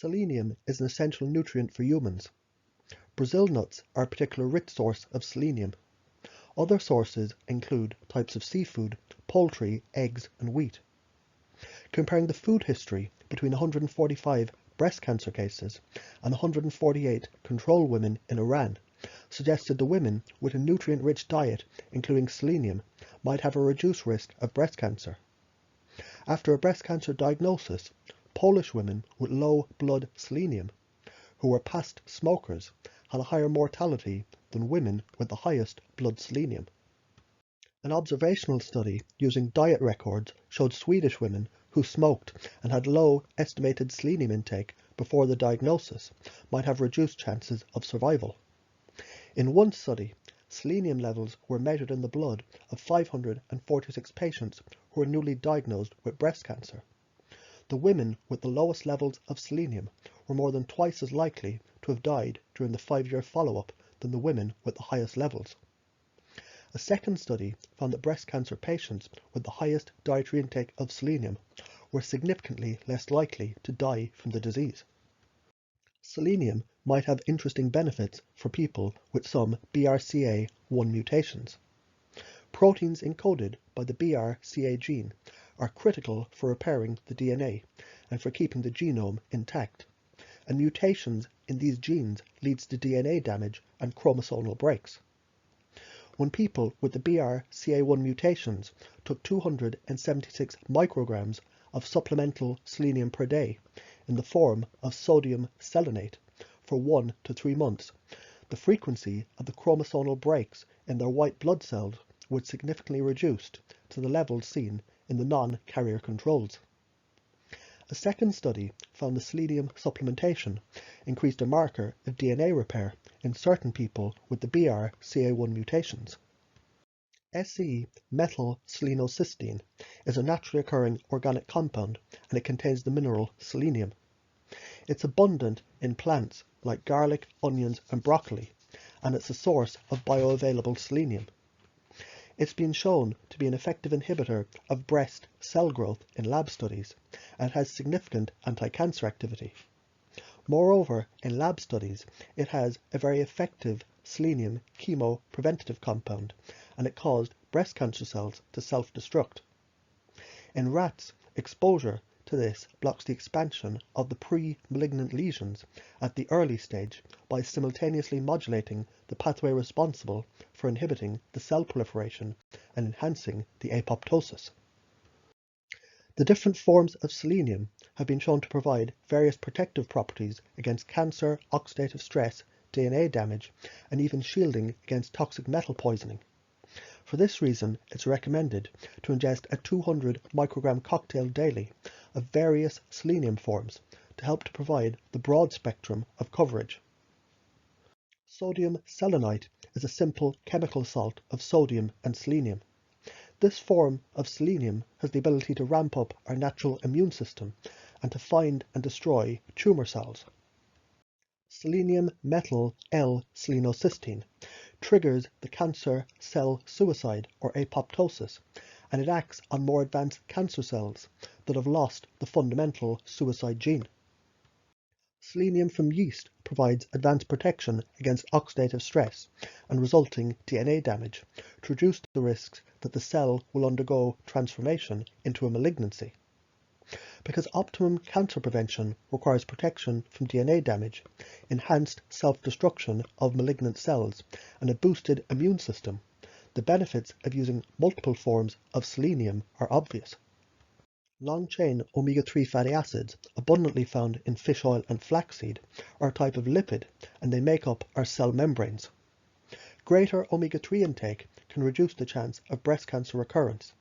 Selenium is an essential nutrient for humans. Brazil nuts are a particularly rich source of selenium. Other sources include types of seafood, poultry, eggs, and wheat. Comparing the food history between 145 breast cancer cases and 148 control women in Iran suggested the women with a nutrient-rich diet, including selenium, might have a reduced risk of breast cancer. After a breast cancer diagnosis, Polish women with low blood selenium, who were past smokers, had a higher mortality than women with the highest blood selenium. An observational study using diet records showed Swedish women who smoked and had low estimated selenium intake before the diagnosis might have reduced chances of survival. In one study, selenium levels were measured in the blood of 546 patients who were newly diagnosed with breast cancer. The women with the lowest levels of selenium were more than twice as likely to have died during the 5-year follow-up than the women with the highest levels. A second study found that breast cancer patients with the highest dietary intake of selenium were significantly less likely to die from the disease. Selenium might have interesting benefits for people with some BRCA1 mutations. Proteins encoded by the BRCA gene are critical for repairing the DNA and for keeping the genome intact, and mutations in these genes leads to DNA damage and chromosomal breaks. When people with the BRCA1 mutations took 276 micrograms of supplemental selenium per day in the form of sodium selenate for 1 to 3 months, the frequency of the chromosomal breaks in their white blood cells was significantly reduced to the levels seen in the non-carrier controls. A second study found the selenium supplementation increased a marker of DNA repair in certain people with the BRCA1 mutations. Se-methylselenocysteine is a naturally occurring organic compound, and it contains the mineral selenium. It's abundant in plants like garlic, onions, and broccoli, and it's a source of bioavailable selenium. It's been shown to be an effective inhibitor of breast cell growth in lab studies, and has significant anti-cancer activity. Moreover, in lab studies, it has a very effective selenium chemopreventative compound, and it caused breast cancer cells to self-destruct. In rats, exposure to this blocks the expansion of the pre-malignant lesions at the early stage by simultaneously modulating the pathway responsible for inhibiting the cell proliferation and enhancing the apoptosis. The different forms of selenium have been shown to provide various protective properties against cancer, oxidative stress, DNA damage, and even shielding against toxic metal poisoning. For this reason, it's recommended to ingest a 200 microgram cocktail daily of various selenium forms to help to provide the broad spectrum of coverage. Sodium selenite is a simple chemical salt of sodium and selenium. This form of selenium has the ability to ramp up our natural immune system and to find and destroy tumour cells. Selenium metal L-selenocysteine triggers the cancer cell suicide or apoptosis, and it acts on more advanced cancer cells that have lost the fundamental suicide gene. Selenium from yeast provides advanced protection against oxidative stress and resulting DNA damage to reduce the risks that the cell will undergo transformation into a malignancy. Because optimum cancer prevention requires protection from DNA damage, enhanced self-destruction of malignant cells, and a boosted immune system, the benefits of using multiple forms of selenium are obvious. Long-chain omega-3 fatty acids, abundantly found in fish oil and flaxseed, are a type of lipid, and they make up our cell membranes. Greater omega-3 intake can reduce the chance of breast cancer recurrence.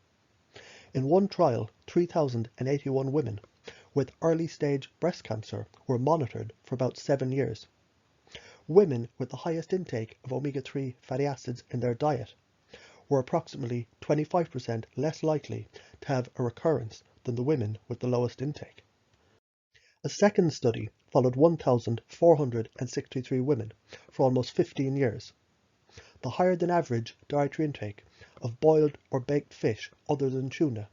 In one trial, 3,081 women with early-stage breast cancer were monitored for about 7 years. Women with the highest intake of omega-3 fatty acids in their diet were approximately 25% less likely to have a recurrence than the women with the lowest intake. A second study followed 1,463 women for almost 15 years. The higher than average dietary intake of boiled or baked fish other than tuna,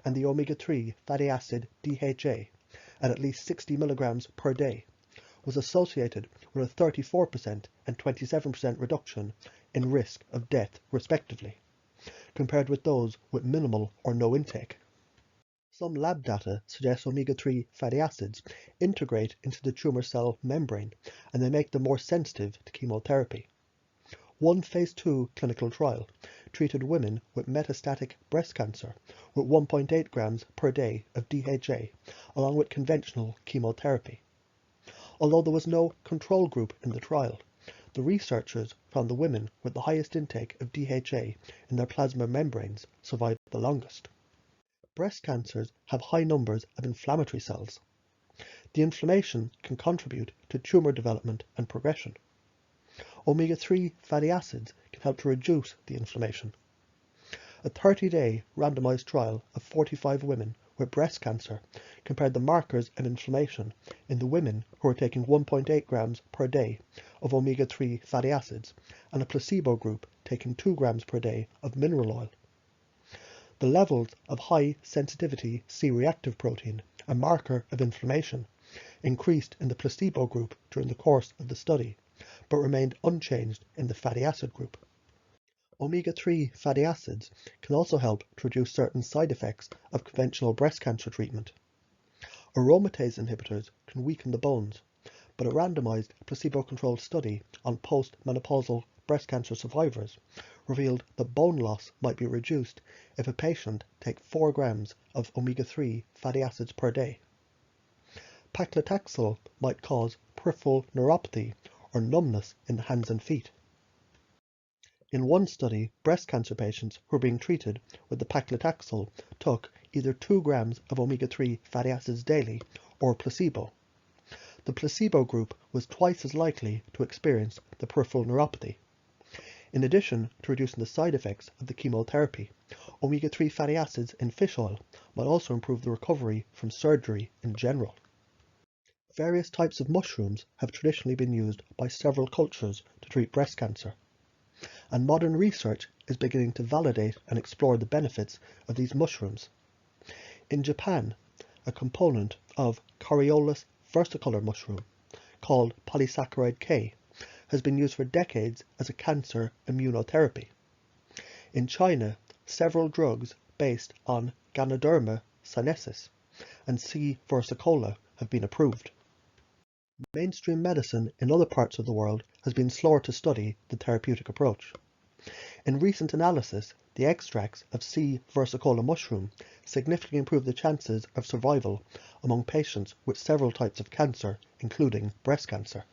and the omega-3 fatty acid DHA, at least 60 milligrams per day was associated with a 34% and 27% reduction in risk of death, respectively, compared with those with minimal or no intake. Some lab data suggest omega-3 fatty acids integrate into the tumor cell membrane and they make them more sensitive to chemotherapy. One phase 2 clinical trial treated women with metastatic breast cancer with 1.8 grams per day of DHA along with conventional chemotherapy. Although there was no control group in the trial, the researchers found the women with the highest intake of DHA in their plasma membranes survived the longest. Breast cancers have high numbers of inflammatory cells. The inflammation can contribute to tumor development and progression. Omega-3 fatty acids can help to reduce the inflammation. A 30-day randomized trial of 45 women with breast cancer compared the markers of inflammation in the women who were taking 1.8 grams per day of omega-3 fatty acids and a placebo group taking 2 grams per day of mineral oil. The levels of high sensitivity C-reactive protein, a marker of inflammation, increased in the placebo group during the course of the study, but remained unchanged in the fatty acid group. Omega-3 fatty acids can also help to reduce certain side effects of conventional breast cancer treatment. Aromatase inhibitors can weaken the bones, but a randomized placebo-controlled study on post-menopausal breast cancer survivors revealed that bone loss might be reduced if a patient takes 4 grams of omega-3 fatty acids per day. Paclitaxel might cause peripheral neuropathy or numbness in the hands and feet. In one study, breast cancer patients who were being treated with the paclitaxel took either 2 grams of omega-3 fatty acids daily or placebo. The placebo group was twice as likely to experience the peripheral neuropathy. In addition to reducing the side effects of the chemotherapy, omega-3 fatty acids in fish oil might also improve the recovery from surgery in general. Various types of mushrooms have traditionally been used by several cultures to treat breast cancer, and modern research is beginning to validate and explore the benefits of these mushrooms. In Japan, a component of Coriolus versicolor mushroom, called polysaccharide K, has been used for decades as a cancer immunotherapy. In China, several drugs based on Ganoderma sinensis and C. versicolor have been approved. Mainstream medicine in other parts of the world has been slower to study the therapeutic approach. In recent analysis, the extracts of C. versicolor mushroom significantly improve the chances of survival among patients with several types of cancer, including breast cancer.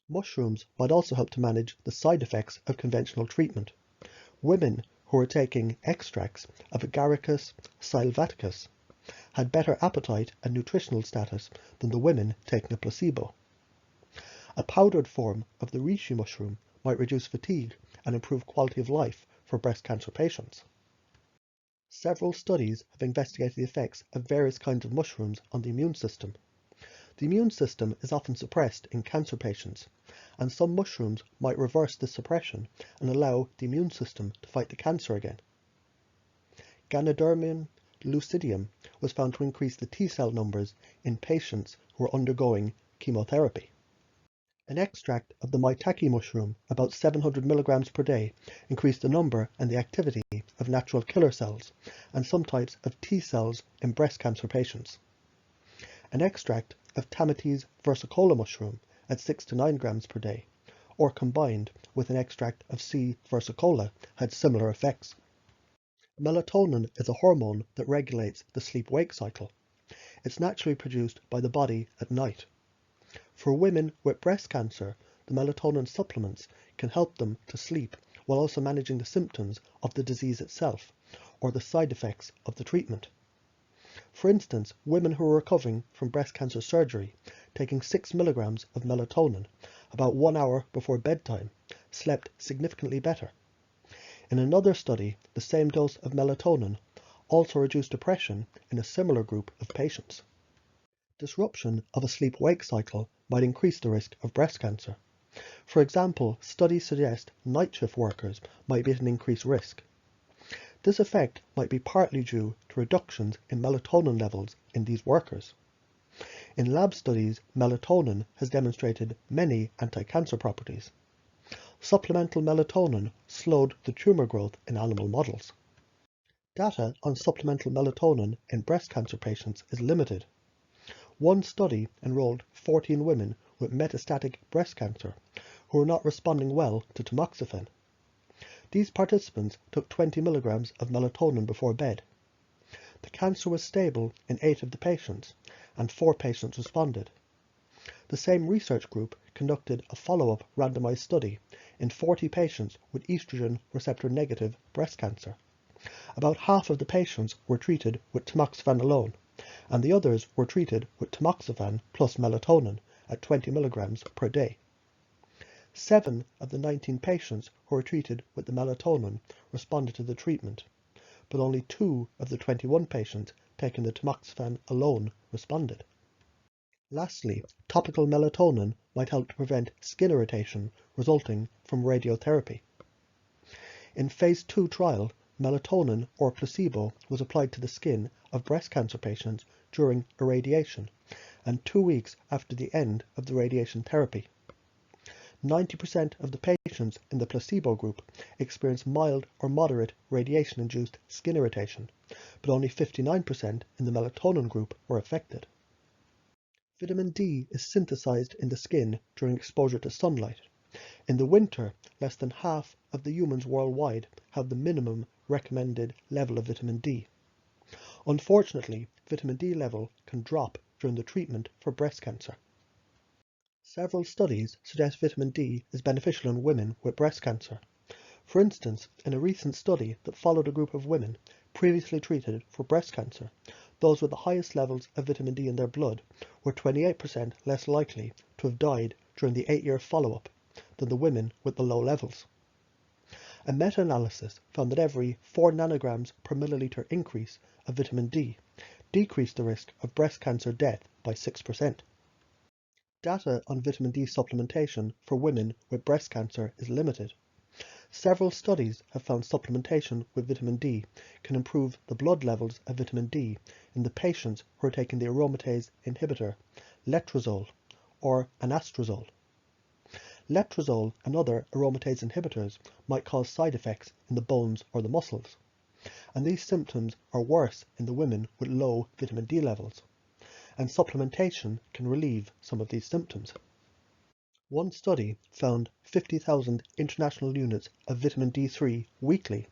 Mushrooms might also help to manage the side effects of conventional treatment. Women who were taking extracts of Agaricus sylvaticus had better appetite and nutritional status than the women taking a placebo. A powdered form of the reishi mushroom might reduce fatigue and improve quality of life for breast cancer patients. Several studies have investigated the effects of various kinds of mushrooms on the immune system. The immune system is often suppressed in cancer patients, and some mushrooms might reverse this suppression and allow the immune system to fight the cancer again. Ganoderma lucidium was found to increase the T-cell numbers in patients who were undergoing chemotherapy. An extract of the maitake mushroom, about 700 milligrams per day, increased the number and the activity of natural killer cells and some types of T-cells in breast cancer patients. An extract of Tamates versicolor mushroom at 6 to 9 grams per day, or combined with an extract of C. versicolor, had similar effects. Melatonin is a hormone that regulates the sleep-wake cycle. It's naturally produced by the body at night. For women with breast cancer, the melatonin supplements can help them to sleep while also managing the symptoms of the disease itself or the side effects of the treatment. For instance, women who are recovering from breast cancer surgery taking 6 milligrams of melatonin about 1 hour before bedtime slept significantly better. In another study, the same dose of melatonin also reduced depression in a similar group of patients. Disruption of a sleep-wake cycle might increase the risk of breast cancer. For example, studies suggest night shift workers might be at an increased risk. This effect might be partly due to reductions in melatonin levels in these workers. In lab studies, melatonin has demonstrated many anti-cancer properties. Supplemental melatonin slowed the tumor growth in animal models. Data on supplemental melatonin in breast cancer patients is limited. One study enrolled 14 women with metastatic breast cancer who were not responding well to tamoxifen. These participants took 20 milligrams of melatonin before bed. The cancer was stable in 8 of the patients, and 4 patients responded. The same research group conducted a follow-up randomized study in 40 patients with estrogen receptor negative breast cancer. About half of the patients were treated with tamoxifen alone, and the others were treated with tamoxifen plus melatonin at 20 milligrams per day. 7 of the 19 patients who were treated with the melatonin responded to the treatment, but only 2 of the 21 patients taking the tamoxifen alone responded. Lastly, topical melatonin might help to prevent skin irritation resulting from radiotherapy. In Phase 2 trial, melatonin or placebo was applied to the skin of breast cancer patients during irradiation and 2 weeks after the end of the radiation therapy. 90% of the patients in the placebo group experienced mild or moderate radiation-induced skin irritation, but only 59% in the melatonin group were affected. Vitamin D is synthesized in the skin during exposure to sunlight. In the winter, less than half of the humans worldwide have the minimum recommended level of vitamin D. Unfortunately, vitamin D level can drop during the treatment for breast cancer. Several studies suggest vitamin D is beneficial in women with breast cancer. For instance, in a recent study that followed a group of women previously treated for breast cancer, those with the highest levels of vitamin D in their blood were 28% less likely to have died during the 8-year follow-up than the women with the low levels. A meta-analysis found that every 4 nanograms per milliliter increase of vitamin D decreased the risk of breast cancer death by 6%. Data on vitamin D supplementation for women with breast cancer is limited. Several studies have found supplementation with vitamin D can improve the blood levels of vitamin D in the patients who are taking the aromatase inhibitor letrozole or anastrozole. Letrozole and other aromatase inhibitors might cause side effects in the bones or the muscles, and these symptoms are worse in the women with low vitamin D levels, and supplementation can relieve some of these symptoms. One study found 50,000 international units of vitamin D3 weekly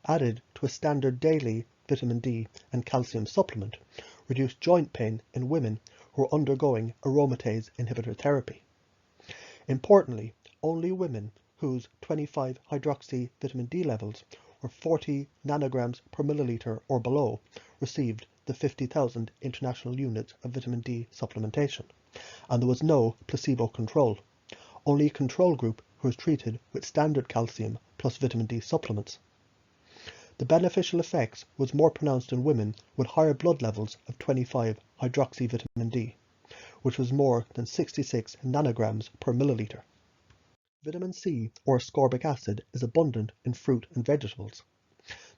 added to a standard daily vitamin D and calcium supplement reduced joint pain in women who are undergoing aromatase inhibitor therapy. Importantly, only women whose 25-hydroxy vitamin D levels were 40 nanograms per milliliter or below received the 50,000 international units of vitamin D supplementation, and there was no placebo control, only a control group who was treated with standard calcium plus vitamin D supplements. The beneficial effects was more pronounced in women with higher blood levels of 25-hydroxy vitamin D, which was more than 66 nanograms per milliliter. Vitamin C, or ascorbic acid, is abundant in fruit and vegetables.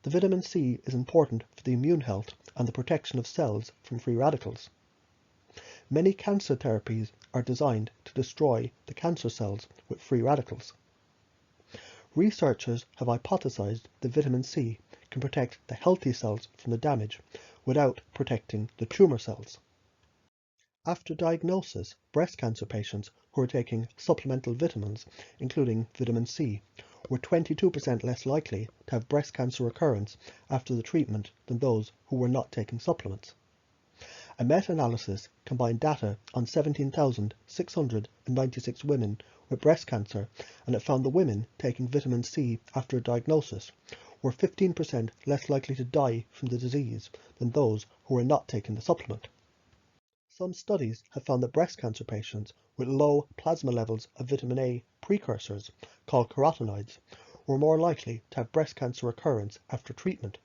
The vitamin C is important for the immune health and the protection of cells from free radicals. Many cancer therapies are designed to destroy the cancer cells with free radicals. Researchers have hypothesized that vitamin C can protect the healthy cells from the damage without protecting the tumor cells. After diagnosis, breast cancer patients who were taking supplemental vitamins, including vitamin C, were 22% less likely to have breast cancer recurrence after the treatment than those who were not taking supplements. A meta-analysis combined data on 17,696 women with breast cancer, and it found the women taking vitamin C after diagnosis were 15% less likely to die from the disease than those who were not taking the supplement. Some studies have found that breast cancer patients with low plasma levels of vitamin A precursors, called carotenoids, were more likely to have breast cancer recurrence after treatment.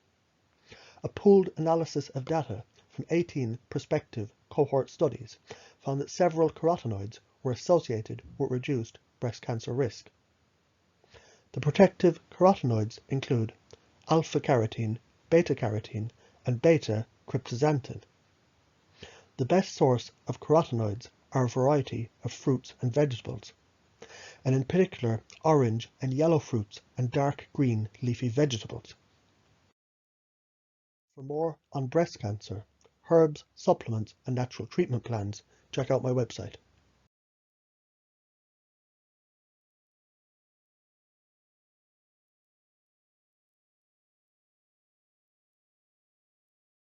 A pooled analysis of data from 18 prospective cohort studies found that several carotenoids were associated with reduced breast cancer risk. The protective carotenoids include alpha-carotene, beta-carotene, and beta-cryptoxanthin. The best source of carotenoids are a variety of fruits and vegetables, and in particular orange and yellow fruits and dark green leafy vegetables. For more on breast cancer, herbs, supplements, and natural treatment plans, check out my website.